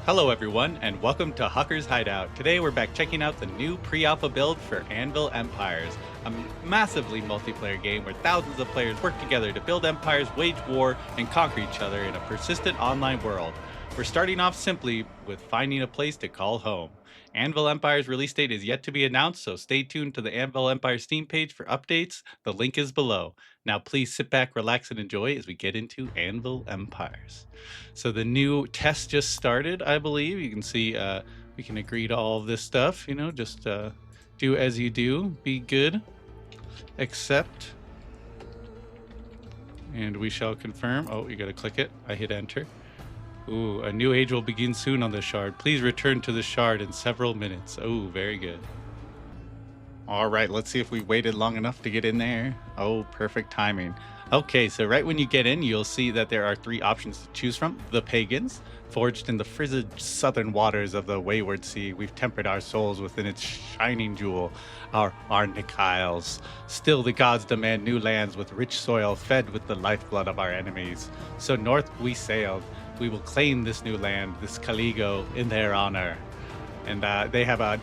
Hello everyone, and welcome to Hucker's Hideout. Today we're back checking out the new pre-alpha build for Anvil Empires, a massively multiplayer game where thousands of players work together to build empires, wage war, and conquer each other in a persistent online world. We're starting off simply with finding a place to call home. Anvil Empire's release date is yet to be announced, so stay tuned to the Anvil Empire Steam page for updates. The link is below. Now please sit back, relax, and enjoy as we get into Anvil Empires. So the new test just started, I believe. You can see we can agree to all of this stuff, just do as you do, be good, accept, and we shall confirm. Oh, you got to click it. I hit enter. Ooh, a new age will begin soon on the shard. Please return to the shard in several minutes. Oh, very good. All right, let's see if we waited long enough to get in there. Oh, perfect timing. Okay, so right when you get in, you'll see that there are three options to choose from. The pagans, forged in the frigid southern waters of the wayward sea, we've tempered our souls within its shining jewel, our Nikailes. Still the gods demand new lands with rich soil fed with the lifeblood of our enemies. So north we sailed. We will claim this new land, this Caligo, in their honor. And they have a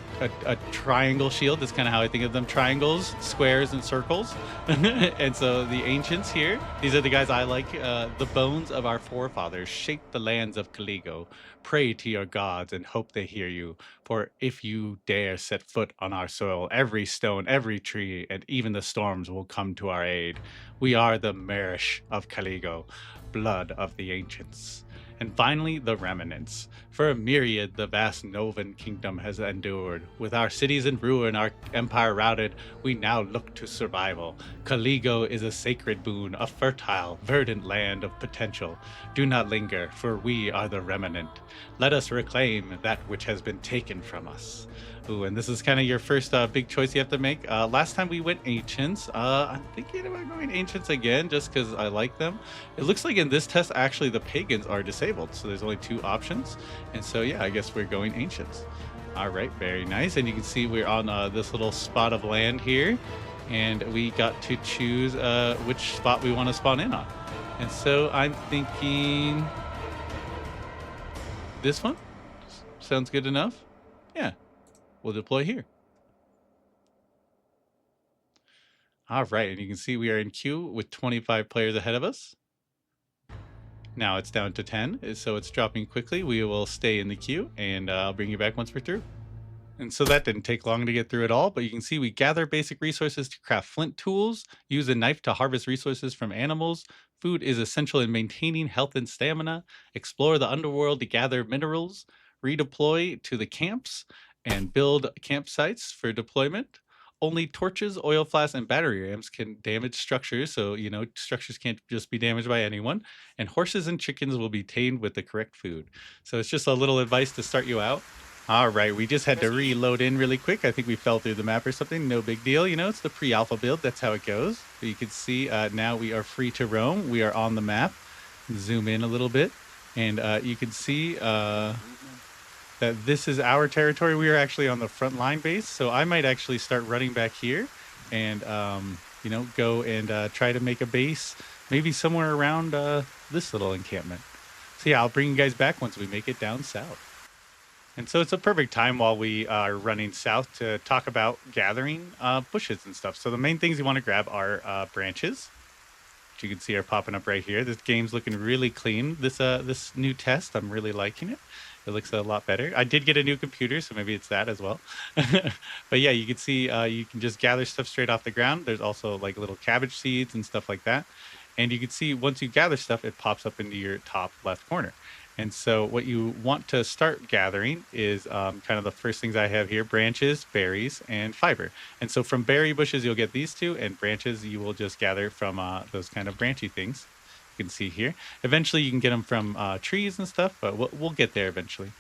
triangle shield. That's kind of how I think of them: triangles, squares, and circles. And so the ancients here, these are the guys I like. The bones of our forefathers shaped the lands of Caligo. Pray to your gods and hope they hear you. For if you dare set foot on our soil, every stone, every tree, and even the storms will come to our aid. We are the Marish of Caligo, blood of the ancients. And finally, the remnants. For a myriad, the vast Novan kingdom has endured. With our cities in ruin, our empire routed, we now look to survival. Caligo is a sacred boon, a fertile, verdant land of potential. Do not linger, for we are the remnant. Let us reclaim that which has been taken from us. Ooh, and this is kind of your first big choice you have to make. Last time we went ancients. I'm thinking about going ancients again just because I like them. It looks like in this test, actually, the pagans are disabled. So there's only two options. And so, yeah, I guess we're going ancients. All right, very nice. And you can see we're on this little spot of land here. And we got to choose which spot we want to spawn in on. And so I'm thinking this one sounds good enough. Yeah. We'll deploy here. All right, and you can see we are in queue with 25 players ahead of us. Now it's down to 10, so it's dropping quickly. We will stay in the queue, and I'll bring you back once we're through. And so that didn't take long to get through it all, but you can see we gather basic resources to craft flint tools, use a knife to harvest resources from animals. Food is essential in maintaining health and stamina. Explore the underworld to gather minerals. Redeploy to the camps and build campsites for deployment. Only torches, oil flasks, and battery rams can damage structures, so structures can't just be damaged by anyone. And horses and chickens will be tamed with the correct food. So it's just a little advice to start you out. All right, we just had to reload in really quick. I think we fell through the map or something. No big deal. It's the pre-alpha build. That's how it goes. But you can see now we are free to roam. We are on the map. Zoom in a little bit. And you can see that this is our territory. We are actually on the front line base. So I might actually start running back here and, go and try to make a base maybe somewhere around this little encampment. So yeah, I'll bring you guys back once we make it down south. And so it's a perfect time while we are running south to talk about gathering bushes and stuff. So the main things you want to grab are branches, which you can see are popping up right here. This game's looking really clean. This new test, I'm really liking it. It looks a lot better. I did get a new computer, so maybe it's that as well. But yeah, you can see you can just gather stuff straight off the ground. There's also like little cabbage seeds and stuff like that. And you can see once you gather stuff, it pops up into your top left corner. And so what you want to start gathering is kind of the first things I have here: branches, berries, and fiber. And so from berry bushes, you'll get these two, and branches you will just gather from those kind of branchy things you can see here. Eventually you can get them from trees and stuff, but we'll get there eventually.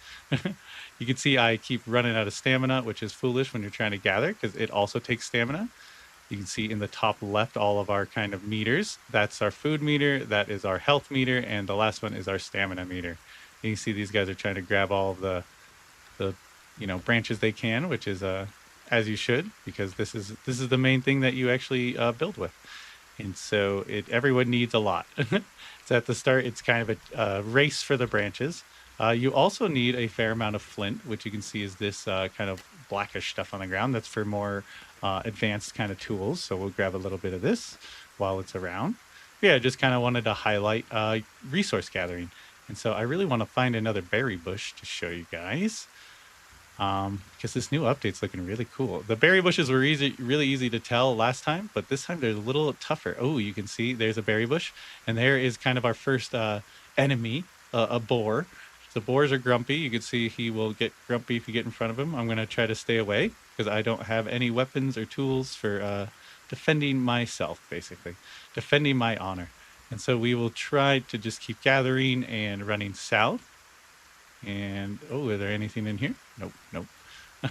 You can see I keep running out of stamina, which is foolish when you're trying to gather because it also takes stamina. You can see in the top left all of our kind of meters. That's our food meter, that is our health meter, and the last one is our stamina meter. And you see these guys are trying to grab all of the branches they can, which is as you should, because this is the main thing that you actually build with. And so everyone needs a lot. So at the start, it's kind of a race for the branches. You also need a fair amount of flint, which you can see is this kind of blackish stuff on the ground. That's for more advanced kind of tools. So we'll grab a little bit of this while it's around. Yeah, just kind of wanted to highlight resource gathering. And so I really want to find another berry bush to show you guys. Because this new update's looking really cool. The berry bushes were really easy to tell last time, but this time they're a little tougher. Oh, you can see there's a berry bush, and there is kind of our first enemy, a boar. So boars are grumpy. You can see he will get grumpy if you get in front of him. I'm going to try to stay away because I don't have any weapons or tools for defending myself, basically, defending my honor. And so we will try to just keep gathering and running south. And oh, are there anything in here? Nope, nope.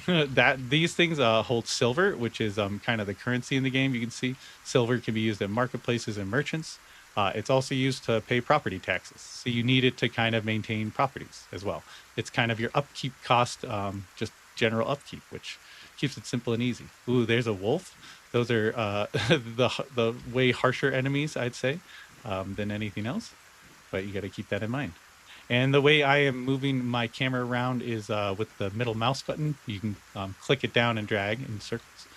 That these things hold silver, which is kind of the currency in the game. You can see silver can be used in marketplaces and merchants. It's also used to pay property taxes, so you need it to kind of maintain properties as well. It's kind of your upkeep cost, just general upkeep, which keeps it simple and easy. Ooh, there's a wolf. Those are the way harsher enemies, I'd say, than anything else. But you got to keep that in mind. And the way I am moving my camera around is with the middle mouse button. You can click it down and drag in circles.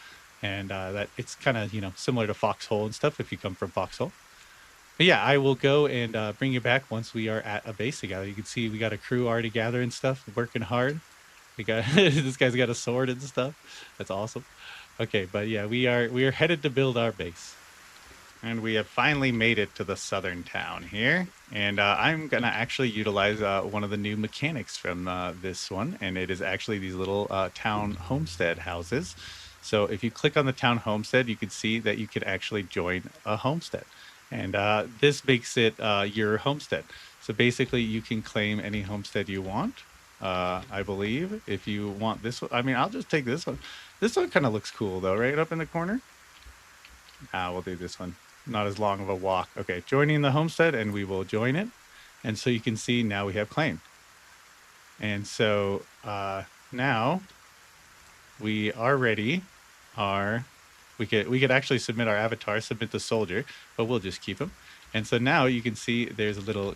And that it's kind of, similar to Foxhole and stuff if you come from Foxhole. But yeah, I will go and bring you back once we are at a base together. You can see we got a crew already gathering stuff, working hard. We got this guy's got a sword and stuff. That's awesome. Okay, but yeah, we are headed to build our base. And we have finally made it to the southern town here. And I'm going to actually utilize one of the new mechanics from this one. And it is actually these little town homestead houses. So if you click on the town homestead, you can see that you could actually join a homestead. And this makes it your homestead. So basically, you can claim any homestead you want, I believe. If you want this one, I mean, I'll just take this one. This one kind of looks cool, though, right up in the corner. We'll do this one. Not as long of a walk. Okay, joining the homestead, and we will join it. And so you can see now we have claim. And so now we already are. We could actually submit our avatar, submit the soldier, but we'll just keep him. And so now you can see there's a little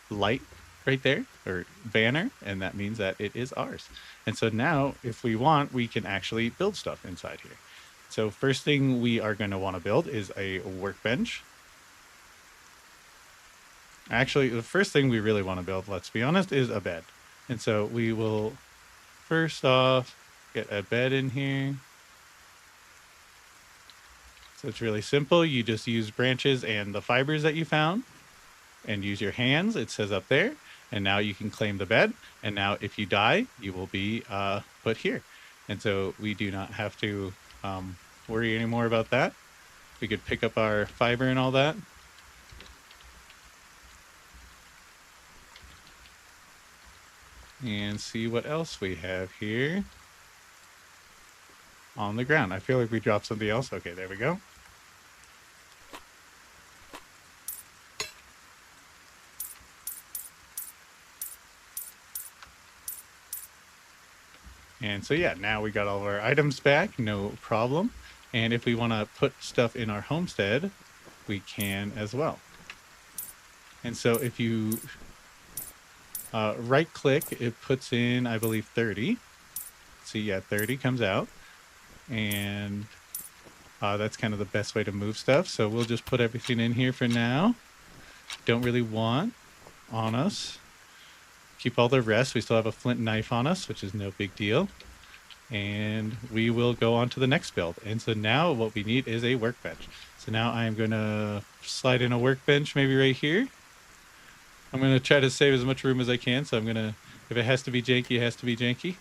light right there, or banner, and that means that it is ours. And so now, if we want, we can actually build stuff inside here. So first thing we are going to want to build is a workbench. Actually, the first thing we really want to build, let's be honest, is a bed. And so we will first off get a bed in here. So it's really simple. You just use branches and the fibers that you found and use your hands. It says up there. And now you can claim the bed. And now if you die, you will be put here. And so we do not have to worry anymore about that. We could pick up our fiber and all that. And see what else we have here on the ground. I feel like we dropped something else. Okay, there we go. And so yeah, now we got all of our items back, no problem. And if we want to put stuff in our homestead, we can as well. And so if you right click, it puts in, I believe, 30. See, yeah, 30 comes out. And that's kind of the best way to move stuff. So we'll just put everything in here for now. Don't really want on us. Keep all the rest. We still have a flint knife on us, which is no big deal. And we will go on to the next build. And so now what we need is a workbench. So now I'm going to slide in a workbench maybe right here. I'm going to try to save as much room as I can. So I'm going to, if it has to be janky, it has to be janky.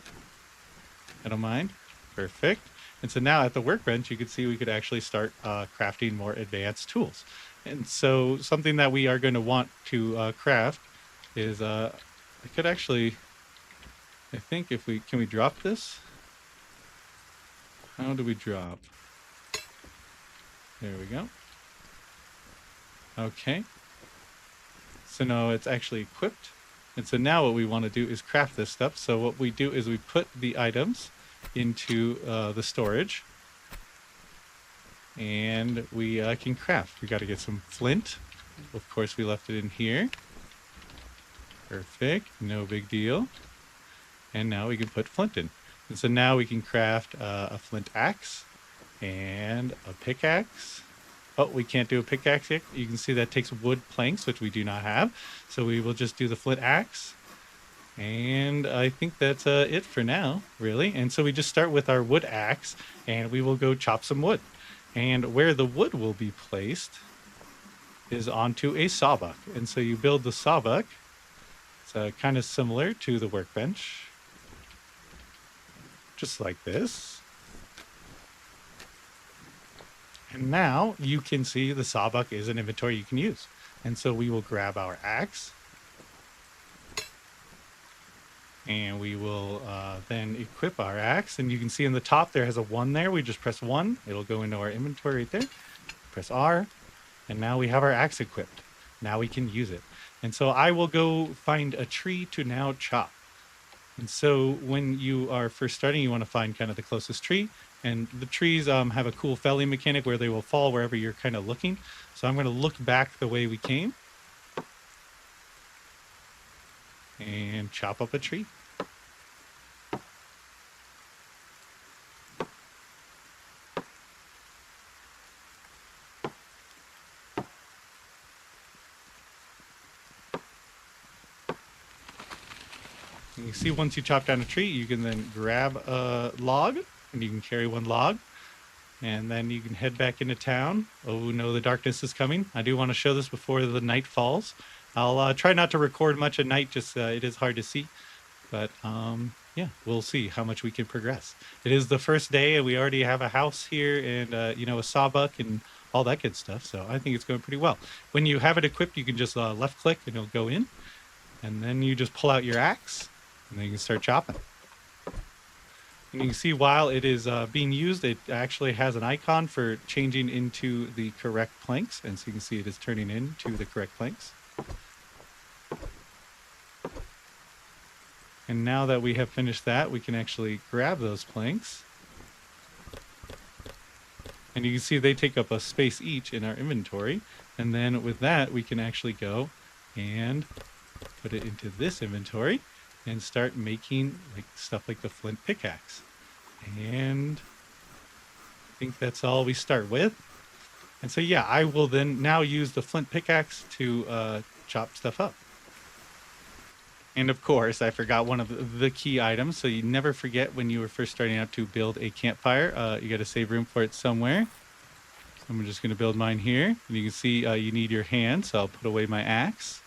I don't mind. Perfect. And so now at the workbench, you can see we could actually start crafting more advanced tools. And so something that we are going to want to craft is, I could actually, I think if we, can we drop this? How do we drop? There we go. Okay. So now it's actually equipped. And so now what we want to do is craft this stuff. So what we do is we put the items into the storage. And we can craft. We got to get some flint. Of course, we left it in here. Perfect. No big deal. And now we can put flint in. And so now we can craft a flint axe and a pickaxe. Oh, we can't do a pickaxe yet. You can see that takes wood planks, which we do not have. So we will just do the flint axe. And I think that's it for now, really. And so we just start with our wood axe and we will go chop some wood. And where the wood will be placed is onto a sawbuck. And so you build the sawbuck. It's kind of similar to the workbench. Just like this. And now you can see the sawbuck is an inventory you can use. And so we will grab our axe. And we will then equip our axe. And you can see in the top there has a 1 there. We just press 1. It'll go into our inventory right there. Press R. And now we have our axe equipped. Now we can use it. And so I will go find a tree to now chop. And so when you are first starting, you want to find kind of the closest tree. And the trees have a cool felling mechanic where they will fall wherever you're kind of looking. So I'm going to look back the way we came. And chop up a tree. And you see once you chop down a tree, you can then grab a log and you can carry 1 log. And then you can head back into town. Oh no, the darkness is coming. I do want to show this before the night falls. I'll try not to record much at night, just it is hard to see. But yeah, we'll see how much we can progress. It is the first day and we already have a house here and, you know, a sawbuck and all that good stuff. So I think it's going pretty well. When you have it equipped, you can just left click and it'll go in. And then you just pull out your axe and then you can start chopping. And you can see while it is being used, it actually has an icon for changing into the correct planks. And so you can see it is turning into the correct planks. And now that we have finished that, we can actually grab those planks. And you can see they take up a space each in our inventory. And then with that, we can actually go and put it into this inventory and start making like stuff like the flint pickaxe. And I think that's all we start with. And so yeah, I will then now use the flint pickaxe to chop stuff up. And of course, I forgot one of the key items. So you never forget when you were first starting out to build a campfire. You got to save room for it somewhere. So I'm just going to build mine here. And you can see you need your hands. So I'll put away my axe.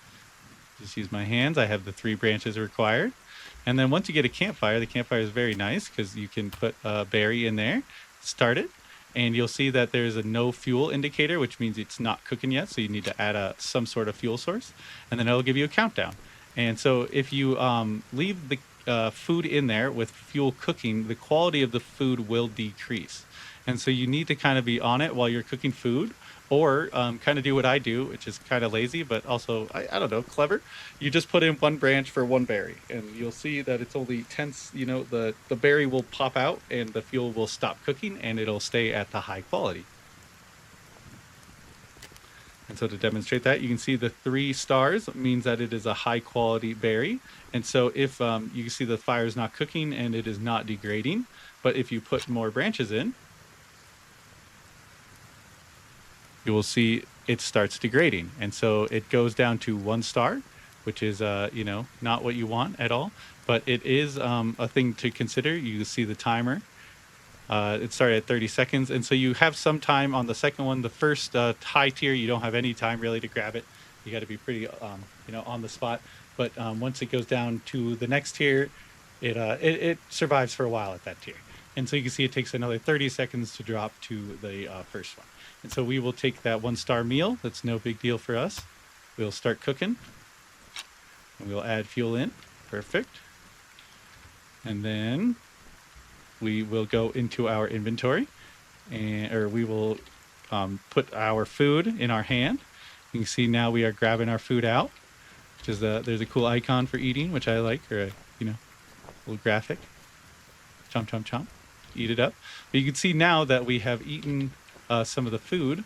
Just use my hands. I have the 3 branches required. And then once you get a campfire, the campfire is very nice because you can put a berry in there, start it. And you'll see that there's a no fuel indicator, which means it's not cooking yet. So you need to add some sort of fuel source. And then it'll give you a countdown. And so if you leave the food in there with fuel cooking, the quality of the food will decrease. And so you need to kind of be on it while you're cooking food, or kind of do what I do, which is kind of lazy, but also, I don't know, clever. You just put in 1 branch for 1 berry, and you'll see that it's only tenths, you know, the berry will pop out and the fuel will stop cooking and it'll stay at the high quality. And so to demonstrate that, you can see the 3 stars means that it is a high quality berry. And so if you can see the fire is not cooking and it is not degrading, but if you put more branches in, you will see it starts degrading. And so it goes down to 1 star, which is, you know, not what you want at all, but it is a thing to consider. You see the timer. It started at 30 seconds. And so you have some time on the second one. The first high tier, you don't have any time really to grab it. You got to be pretty, you know, on the spot. But once it goes down to the next tier, it survives for a while at that tier. And so you can see it takes another 30 seconds to drop to the first one. And so we will take that 1 star meal. That's no big deal for us. We'll start cooking. And we'll add fuel in. Perfect. And then we will go into our inventory, or we will put our food in our hand. You can see now we are grabbing our food out, which is there's a cool icon for eating, which I like, or you know, little graphic. Chomp, chomp, chomp. Eat it up. But you can see now that we have eaten some of the food.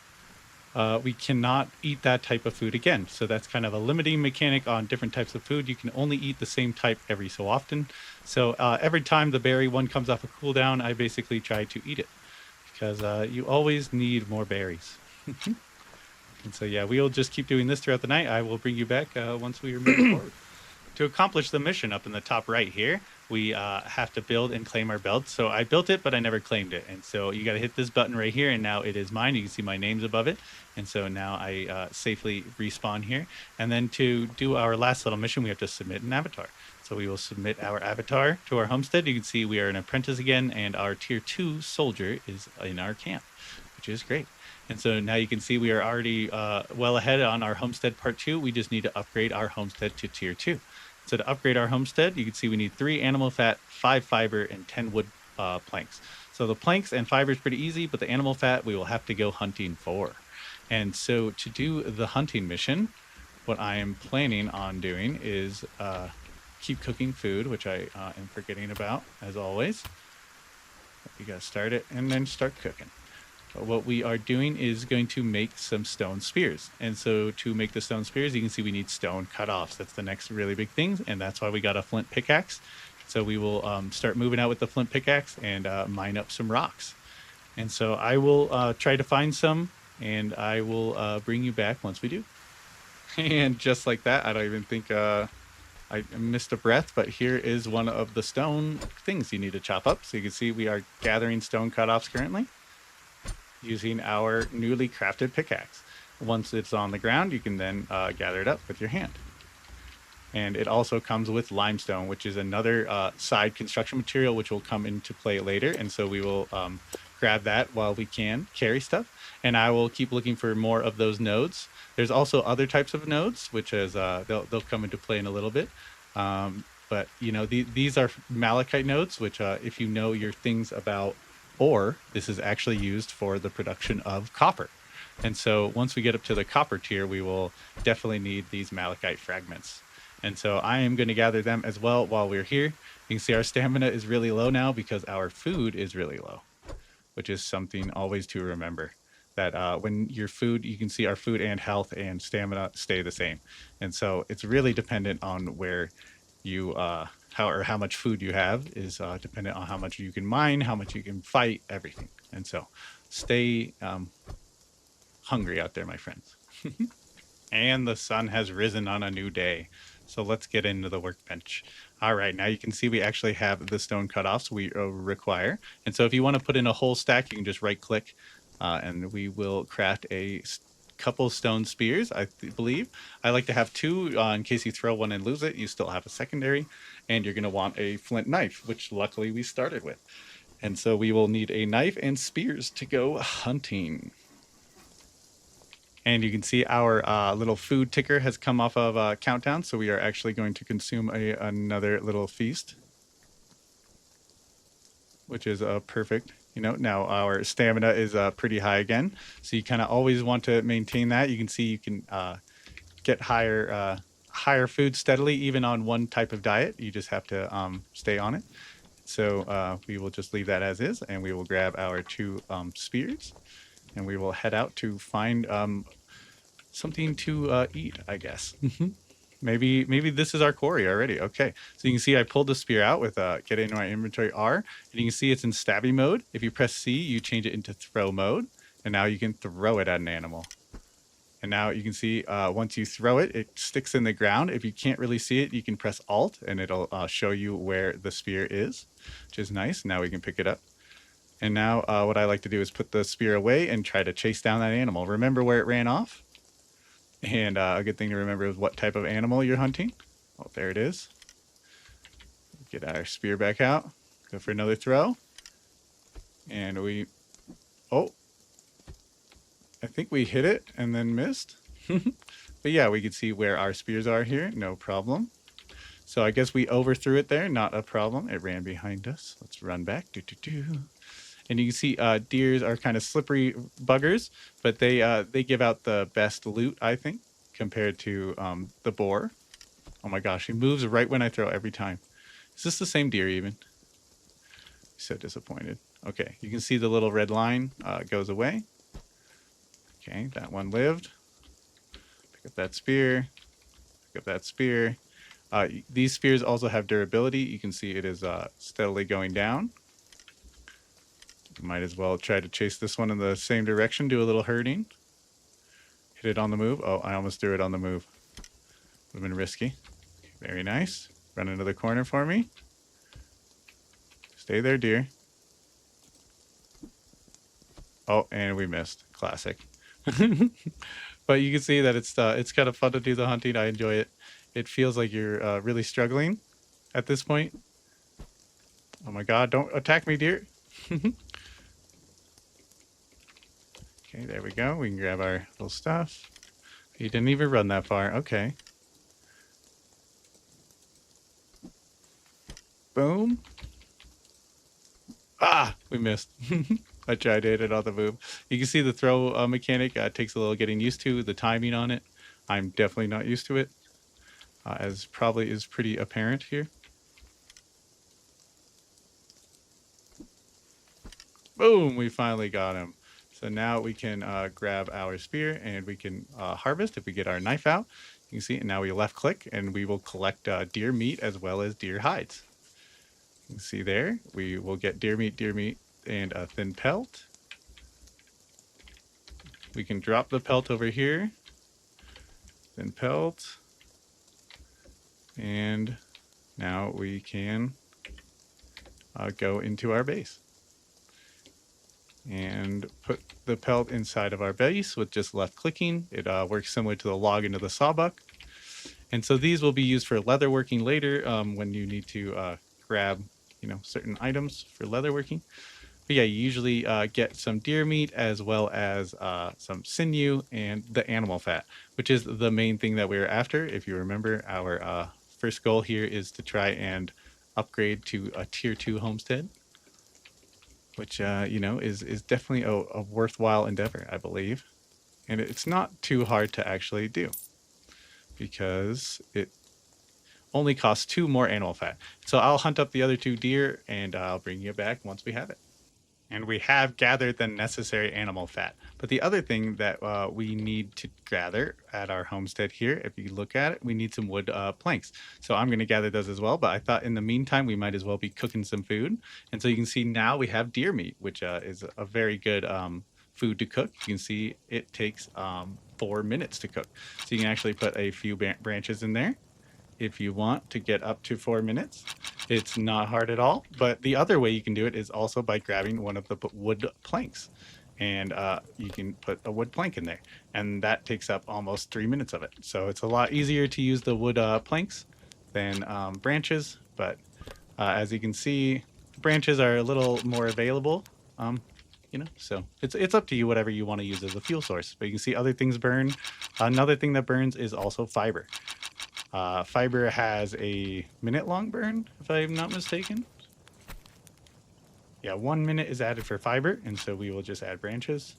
we cannot eat that type of food again. So that's kind of a limiting mechanic on different types of food. You can only eat the same type every so often. So every time the berry one comes off a cooldown, I basically try to eat it because you always need more berries. And so, yeah, we'll just keep doing this throughout the night. I will bring you back once we are moving forward. To accomplish the mission up in the top right here, we have to build and claim our belt. So I built it, but I never claimed it. And so you got to hit this button right here, and now it is mine. You can see my name's above it. And so now I safely respawn here. And then to do our last little mission, we have to submit an avatar. So we will submit our avatar to our homestead. You can see we are an apprentice again, and our tier 2 soldier is in our camp, which is great. And so now you can see we are already well ahead on our homestead part 2. We just need to upgrade our homestead to tier 2. So to upgrade our homestead, you can see we need 3 animal fat, 5 fiber, and 10 wood planks. So the planks and fiber is pretty easy, but the animal fat we will have to go hunting for. And so to do the hunting mission, what I am planning on doing is keep cooking food, which I am forgetting about, as always. You gotta start it and then start cooking. But what we are doing is going to make some stone spears. And so to make the stone spears, you can see we need stone cutoffs. That's the next really big thing. And that's why we got a flint pickaxe. So we will start moving out with the flint pickaxe and mine up some rocks. And so I will try to find some, and I will bring you back once we do. And just like that, I don't even think I missed a breath, but here is one of the stone things you need to chop up. So you can see we are gathering stone cutoffs currently, using our newly crafted pickaxe. Once it's on the ground, you can then gather it up with your hand. And it also comes with limestone, which is another side construction material, which will come into play later. And so we will grab that while we can carry stuff. And I will keep looking for more of those nodes. There's also other types of nodes, which is they'll come into play in a little bit. But you know, these are malachite nodes, which if you know your things about ore, this is actually used for the production of copper. And so once we get up to the copper tier, we will definitely need these malachite fragments. And so I am going to gather them as well while we're here. You can see our stamina is really low now because our food is really low, which is something always to remember. That when your food, you can see our food and health and stamina stay the same. And so it's really dependent on where you how much food you have is dependent on how much you can mine, how much you can fight, everything. And so stay hungry out there, my friends. And the sun has risen on a new day. So let's get into the workbench. All right, now you can see we actually have the stone cutoffs we require. And so if you want to put in a whole stack, you can just right click and we will craft a couple stone spears, I believe. I like to have 2 in case you throw one and lose it, you still have a secondary. And you're going to want a flint knife, which luckily we started with. And so we will need a knife and spears to go hunting. And you can see our little food ticker has come off of countdown. So we are actually going to consume another little feast, which is perfect. You know, now our stamina is pretty high again. So you kind of always want to maintain that. You can see you can get higher food steadily, even on one type of diet. You just have to stay on it. So we will just leave that as is, and we will grab our 2 spears, and we will head out to find something to eat, I guess. Maybe this is our quarry already. Okay, so you can see I pulled the spear out with get into my inventory R, and you can see it's in stabby mode. If you press C, you change it into throw mode, and now you can throw it at an animal. And now you can see once you throw it, it sticks in the ground. If you can't really see it, you can press Alt, and it'll show you where the spear is, which is nice. Now we can pick it up. And now what I like to do is put the spear away and try to chase down that animal. Remember where it ran off? And a good thing to remember is what type of animal you're hunting. Oh, there it is. Get our spear back out. Go for another throw. And we... Oh, I think we hit it and then missed. But yeah, we can see where our spears are here. No problem. So I guess we overthrew it there. Not a problem. It ran behind us. Let's run back. And you can see deers are kind of slippery buggers, but they give out the best loot, I think, compared to the boar. Oh my gosh, he moves right when I throw every time. Is this the same deer even? So disappointed. Okay, you can see the little red line goes away. Okay, that one lived. Pick up that spear. Pick up that spear. These spears also have durability. You can see it is steadily going down. You might as well try to chase this one in the same direction. Do a little herding. Hit it on the move. Oh, I almost threw it on the move. Would have been risky. Very nice. Run into the corner for me. Stay there, dear. Oh, and we missed. Classic. But you can see that it's kind of fun to do the hunting. I enjoy it. It feels like you're really struggling at this point. Oh my god, don't attack me, dear. Okay, there we go. We can grab our little stuff. He didn't even run that far. Okay. Boom. Ah, we missed. I tried to hit it on the move. You can see the throw mechanic takes a little getting used to, the timing on it. I'm definitely not used to it, as probably is pretty apparent here. Boom, we finally got him. So now we can grab our spear and we can harvest if we get our knife out. You can see, and now we left click and we will collect deer meat as well as deer hides. You can see there, we will get deer meat, and a thin pelt. We can drop the pelt over here. Thin pelt. And now we can go into our base. And put the pelt inside of our base with just left clicking. It works similar to the log into the sawbuck. And so these will be used for leatherworking later when you need to grab, certain items for leatherworking. But yeah, you usually get some deer meat as well as some sinew and the animal fat, which is the main thing that we're after. If you remember, our first goal here is to try and upgrade to a tier 2 homestead, which, is definitely a worthwhile endeavor, I believe. And it's not too hard to actually do because it only costs 2 more animal fat. So I'll hunt up the other 2 deer and I'll bring you back once we have it. And we have gathered the necessary animal fat. But the other thing that we need to gather at our homestead here, if you look at it, we need some wood planks. So I'm going to gather those as well. But I thought in the meantime, we might as well be cooking some food. And so you can see now we have deer meat, which is a very good food to cook. You can see it takes 4 minutes to cook. So you can actually put a few branches in there if you want to get up to 4 minutes. It's not hard at all. But the other way you can do it is also by grabbing one of the wood planks. And you can put a wood plank in there. And that takes up almost 3 minutes of it. So it's a lot easier to use the wood planks than branches. But as you can see, branches are a little more available. So it's up to you, whatever you want to use as a fuel source. But you can see other things burn. Another thing that burns is also fiber. Fiber has a minute-long burn, if I'm not mistaken. Yeah, 1 minute is added for fiber, and so we will just add branches.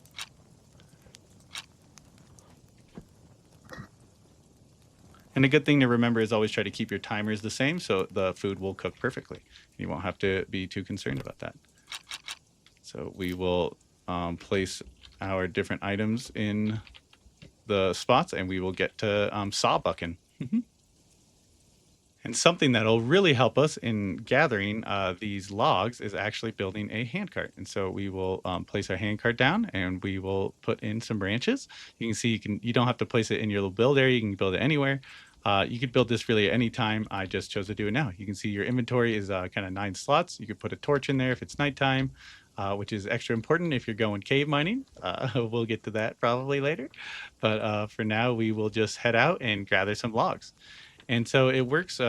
And a good thing to remember is always try to keep your timers the same so the food will cook perfectly. You won't have to be too concerned about that. So we will place our different items in the spots, and we will get to sawbucking. And something that'll really help us in gathering these logs is actually building a handcart. And so we will place our handcart down and we will put in some branches. You can see you don't have to place it in your little build area. You can build it anywhere. You could build this really at any time. I just chose to do it now. You can see your inventory is kind of 9 slots. You could put a torch in there if it's nighttime, which is extra important if you're going cave mining. We'll get to that probably later. But for now, we will just head out and gather some logs. And so it works,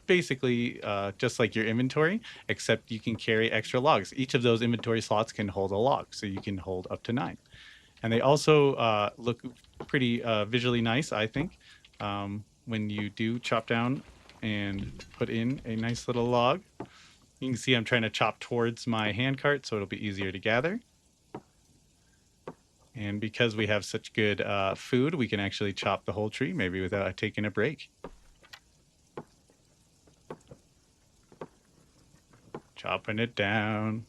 basically just like your inventory, except you can carry extra logs. Each of those inventory slots can hold a log, so you can hold up to 9. And they also look pretty visually nice, I think, when you do chop down and put in a nice little log. You can see I'm trying to chop towards my handcart, so it'll be easier to gather. And because we have such good food, we can actually chop the whole tree, maybe without taking a break. Chopping it down.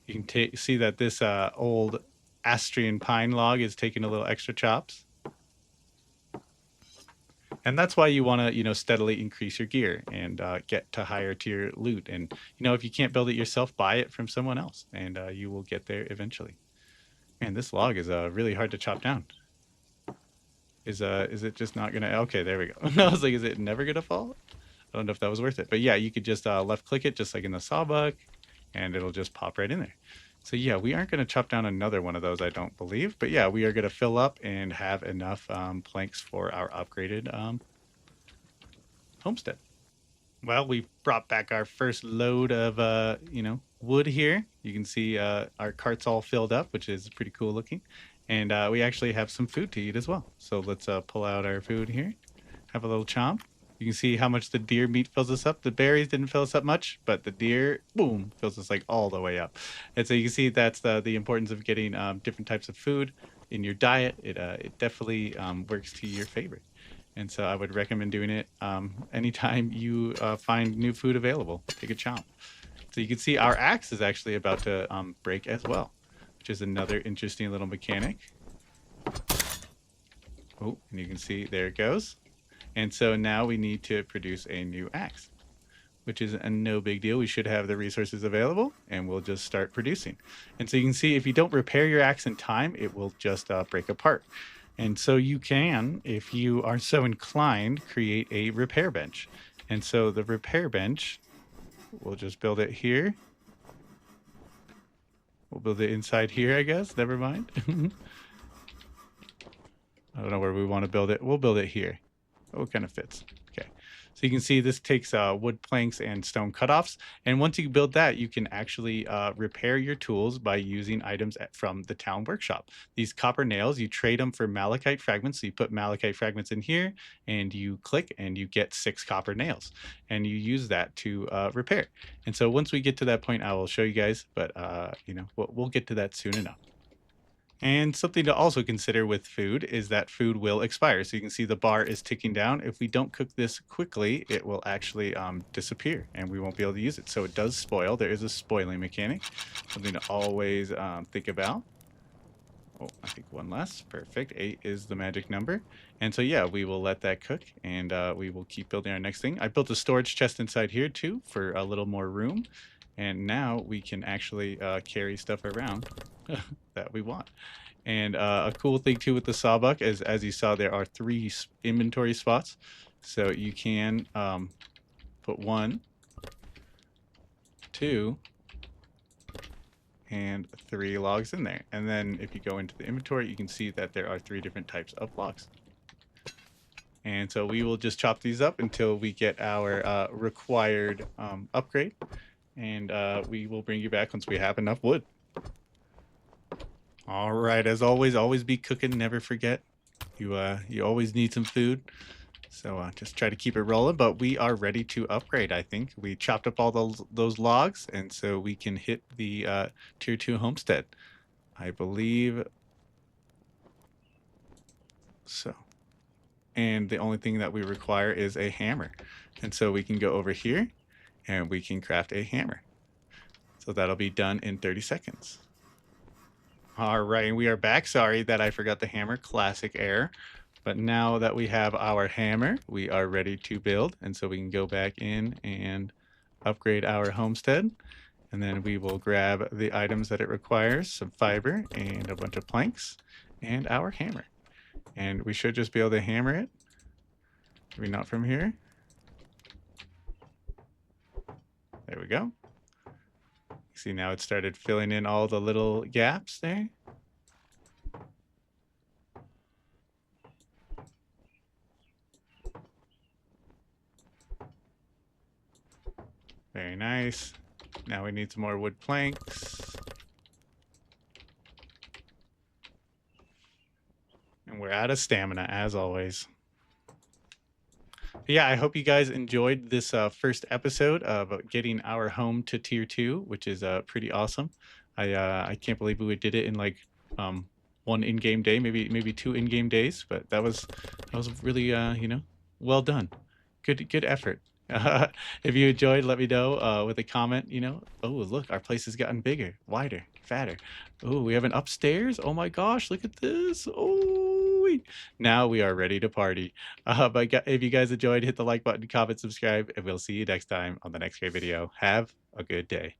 You can see that this old Austrian pine log is taking a little extra chops. And that's why you want to, steadily increase your gear and get to higher tier loot. And, if you can't build it yourself, buy it from someone else and you will get there eventually. Man, this log is really hard to chop down. Is it just not gonna? Okay, there we go. I was like, is it never gonna fall? I don't know if that was worth it, but yeah, you could just left click it just like in the sawbuck, and it'll just pop right in there. So yeah, we aren't gonna chop down another one of those, I don't believe, but yeah, we are gonna fill up and have enough planks for our upgraded homestead. Well, we brought back our first load of wood here. You can see our cart's all filled up, which is pretty cool looking. And we actually have some food to eat as well. So let's pull out our food here. Have a little chomp. You can see how much the deer meat fills us up. The berries didn't fill us up much, but the deer, boom, fills us like all the way up. And so you can see that's the importance of getting different types of food in your diet. It definitely works to your favorite. And so I would recommend doing it anytime you find new food available. Take a chomp. So you can see our axe is actually about to break as well, which is another interesting little mechanic. Oh, and you can see there it goes. And so now we need to produce a new axe, which is a no big deal. We should have the resources available and we'll just start producing. And so you can see if you don't repair your axe in time, it will just break apart. And so you can, if you are so inclined, create a repair bench. And so the repair bench, we'll just build it here. We'll build it inside here, I guess. Never mind. I don't know where we want to build it. We'll build it here. Oh, it kind of fits. Okay. So you can see this takes wood planks and stone cutoffs. And once you build that, you can actually repair your tools by using items from the town workshop. These copper nails, you trade them for malachite fragments. So you put malachite fragments in here and you click and you get 6 copper nails. And you use that to repair. And so once we get to that point, I will show you guys. But, we'll get to that soon enough. And something to also consider with food is that food will expire. So you can see the bar is ticking down. If we don't cook this quickly, it will actually disappear and we won't be able to use it. So it does spoil. There is a spoiling mechanic. Something to always think about. Oh, I think one less. Perfect. 8 is the magic number. And so, yeah, we will let that cook and we will keep building our next thing. I built a storage chest inside here too for a little more room. And now we can actually carry stuff around that we want. And a cool thing too with the sawbuck is, as you saw, there are 3 inventory spots. So you can put 1, 2, and 3 logs in there. And then if you go into the inventory, you can see that there are 3 different types of logs. And so we will just chop these up until we get our required upgrade. And we will bring you back once we have enough wood. All right, as always be cooking. Never forget, you always need some food. So just try to keep it rolling. But we are ready to upgrade. I think we chopped up all those logs, and so we can hit the tier 2 homestead. I believe so. And the only thing that we require is a hammer, and so we can go over here, and we can craft a hammer. So that'll be done in 30 seconds. All right, and we are back. Sorry that I forgot the hammer, classic error. But now that we have our hammer, we are ready to build. And so we can go back in and upgrade our homestead. And then we will grab the items that it requires, some fiber and a bunch of planks and our hammer. And we should just be able to hammer it. Maybe not from here. There we go. See, now it started filling in all the little gaps there. Very nice. Now we need some more wood planks. And we're out of stamina, as always. Yeah, I hope you guys enjoyed this first episode of getting our home to tier 2, which is pretty awesome. I can't believe we did it in like 1 in-game day, maybe 2 in-game days, but that was really well done. Good effort. If you enjoyed, let me know with a comment. Oh, look, our place has gotten bigger, wider, fatter. Oh, we have an upstairs. Oh my gosh, look at this. Oh, now we are ready to party. If you guys enjoyed, hit the like button, comment, subscribe, and we'll see you next time on the next great video. Have a good day.